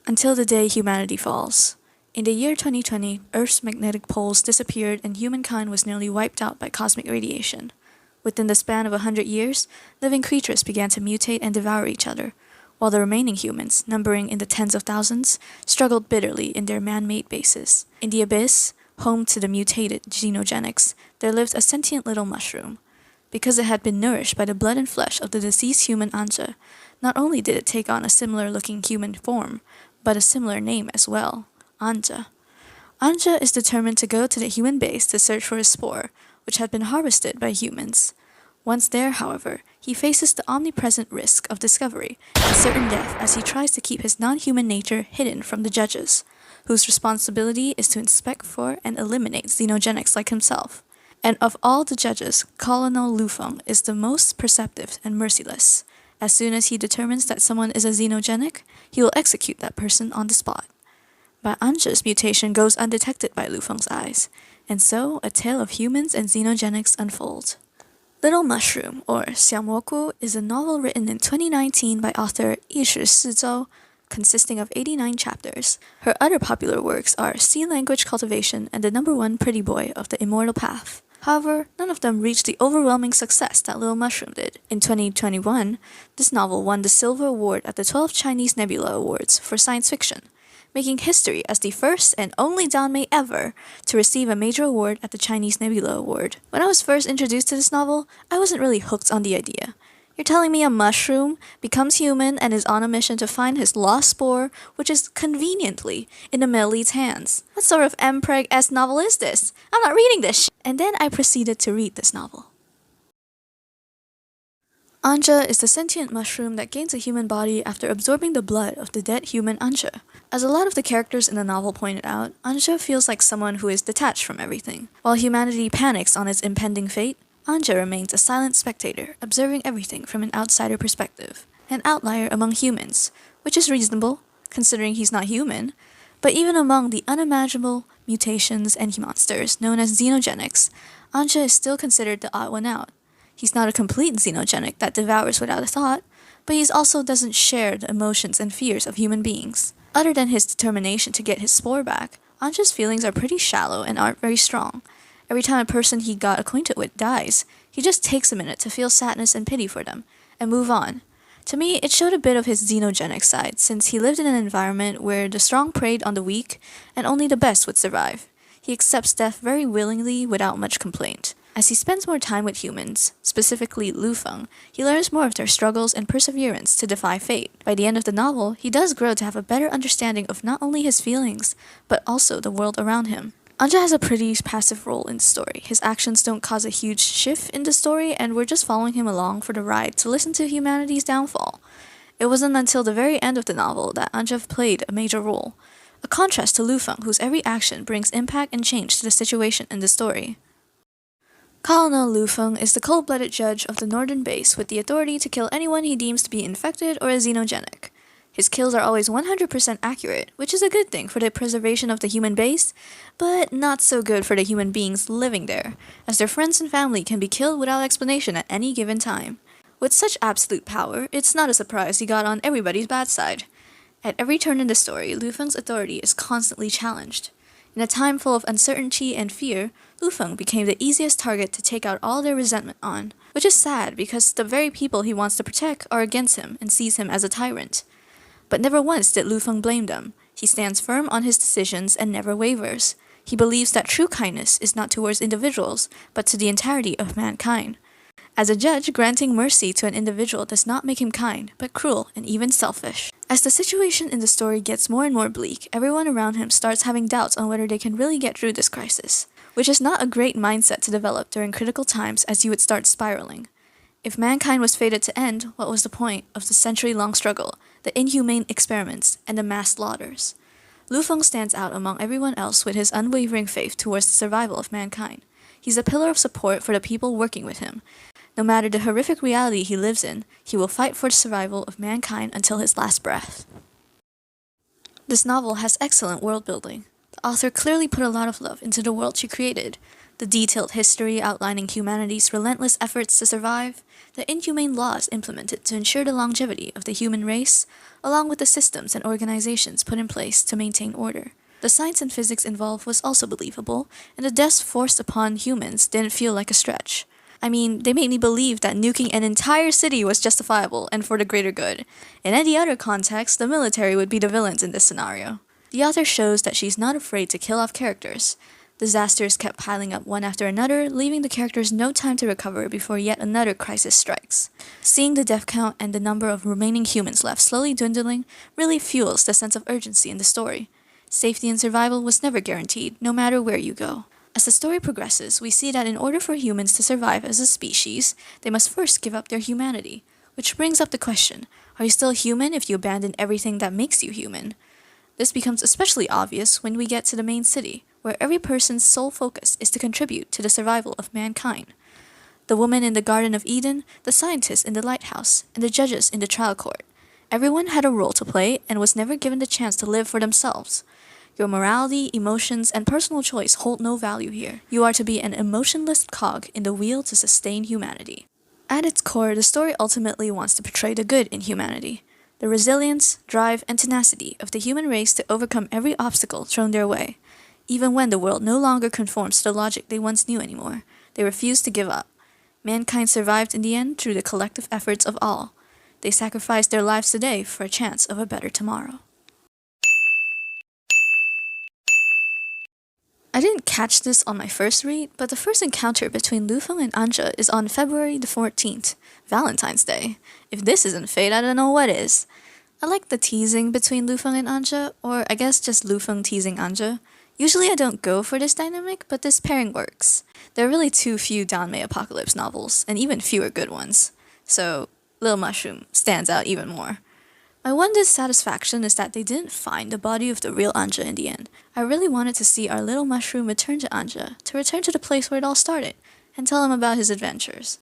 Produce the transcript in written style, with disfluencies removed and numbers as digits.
Until the day humanity falls. In the year 2020, Earth's magnetic poles disappeared and humankind was nearly wiped out by cosmic radiation. Within the span of 100 years, living creatures began to mutate and devour each other, while the remaining humans, numbering in the tens of thousands, struggled bitterly in their man-made bases. In the abyss, home to the mutated xenogenics, there lived a sentient little mushroom. Because it had been nourished by the blood and flesh of the deceased human Anja, not only did it take on a similar-looking human form, but a similar name as well, Anja. Anja is determined to go to the human base to search for a spore, which had been harvested by humans. Once there, however, he faces the omnipresent risk of discovery and certain death as he tries to keep his non-human nature hidden from the judges, whose responsibility is to inspect for and eliminate xenogenics like himself. And of all the judges, Colonel Feng is the most perceptive and merciless. As soon as he determines that someone is a xenogenic, he will execute that person on the spot. But Anja's mutation goes undetected by Feng's eyes, and so a tale of humans and xenogenics unfolds. Little Mushroom, or Xiaomoku, is a novel written in 2019 by author jjwxc, consisting of 89 chapters. Her other popular works are Sea Language Cultivation and the #1 Pretty Boy of the Immortal Path. However, none of them reached the overwhelming success that Little Mushroom did. In 2021, this novel won the Silver Award at the 12th Chinese Nebula Awards for science fiction, making history as the first and only Danmei ever to receive a major award at the Chinese Nebula Award. When I was first introduced to this novel, I wasn't really hooked on the idea. You're telling me a mushroom becomes human and is on a mission to find his lost spore, which is conveniently in the male lead's hands. What sort of MPreg-esque novel is this? I'm not reading this And then I proceeded to read this novel. Anja is the sentient mushroom that gains a human body after absorbing the blood of the dead human Anja. As a lot of the characters in the novel pointed out, Anja feels like someone who is detached from everything. While humanity panics on its impending fate, Anja remains a silent spectator, observing everything from an outsider perspective, an outlier among humans, which is reasonable, considering he's not human. But even among the unimaginable mutations and monsters known as xenogenics, Anja is still considered the odd one out. He's not a complete xenogenic that devours without a thought, but he also doesn't share the emotions and fears of human beings. Other than his determination to get his spore back, Anja's feelings are pretty shallow and aren't very strong. Every time a person he got acquainted with dies, he just takes a minute to feel sadness and pity for them, and move on. To me, it showed a bit of his xenogenic side, since he lived in an environment where the strong preyed on the weak, and only the best would survive. He accepts death very willingly without much complaint. As he spends more time with humans, specifically Feng, he learns more of their struggles and perseverance to defy fate. By the end of the novel, he does grow to have a better understanding of not only his feelings, but also the world around him. Anja has a pretty passive role in the story. His actions don't cause a huge shift in the story, and we're just following him along for the ride to listen to humanity's downfall. It wasn't until the very end of the novel that Anja played a major role, a contrast to Feng, whose every action brings impact and change to the situation in the story. Colonel Feng is the cold-blooded judge of the northern base with the authority to kill anyone he deems to be infected or a xenogenic. His kills are always 100% accurate, which is a good thing for the preservation of the human base, but not so good for the human beings living there, as their friends and family can be killed without explanation at any given time. With such absolute power, it's not a surprise he got on everybody's bad side. At every turn in the story, Feng's authority is constantly challenged. In a time full of uncertainty and fear, Feng became the easiest target to take out all their resentment on, which is sad because the very people he wants to protect are against him and sees him as a tyrant. But never once did Feng blame them. He stands firm on his decisions and never wavers. He believes that true kindness is not towards individuals, but to the entirety of mankind. As a judge, granting mercy to an individual does not make him kind, but cruel and even selfish. As the situation in the story gets more and more bleak, everyone around him starts having doubts on whether they can really get through this crisis, which is not a great mindset to develop during critical times, as you would start spiraling. If mankind was fated to end, what was the point of the century-long struggle, the inhumane experiments, and the mass slaughters? Feng stands out among everyone else with his unwavering faith towards the survival of mankind. He's a pillar of support for the people working with him. No matter the horrific reality he lives in, he will fight for the survival of mankind until his last breath. This novel has excellent world building. The author clearly put a lot of love into the world she created. The detailed history outlining humanity's relentless efforts to survive, the inhumane laws implemented to ensure the longevity of the human race, along with the systems and organizations put in place to maintain order. The science and physics involved was also believable, and the deaths forced upon humans didn't feel like a stretch. I mean, they made me believe that nuking an entire city was justifiable and for the greater good. In any other context, the military would be the villains in this scenario. The author shows that she's not afraid to kill off characters. Disasters kept piling up one after another, leaving the characters no time to recover before yet another crisis strikes. Seeing the death count and the number of remaining humans left slowly dwindling really fuels the sense of urgency in the story. Safety and survival was never guaranteed, no matter where you go. As the story progresses, we see that in order for humans to survive as a species, they must first give up their humanity. Which brings up the question, are you still human if you abandon everything that makes you human? This becomes especially obvious when we get to the main city, where every person's sole focus is to contribute to the survival of mankind. The woman in the Garden of Eden, the scientists in the lighthouse, and the judges in the trial court. Everyone had a role to play and was never given the chance to live for themselves. Your morality, emotions, and personal choice hold no value here. You are to be an emotionless cog in the wheel to sustain humanity. At its core, the story ultimately wants to portray the good in humanity. The resilience, drive, and tenacity of the human race to overcome every obstacle thrown their way. Even when the world no longer conforms to the logic they once knew anymore, they refuse to give up. Mankind survived in the end through the collective efforts of all. They sacrificed their lives today for a chance of a better tomorrow. I didn't catch this on my first read, but the first encounter between Lu Feng and Anja is on February the 14th, Valentine's Day. If this isn't fate, I don't know what is. I like the teasing between Lu Feng and Anja, or I guess just Lu Feng teasing Anja. Usually I don't go for this dynamic, but this pairing works. There are really too few Danmei apocalypse novels, and even fewer good ones. So, Little Mushroom stands out even more. My one dissatisfaction is that they didn't find the body of the real Anja in the end. I really wanted to see our little mushroom return to Anja, to return to the place where it all started, and tell him about his adventures.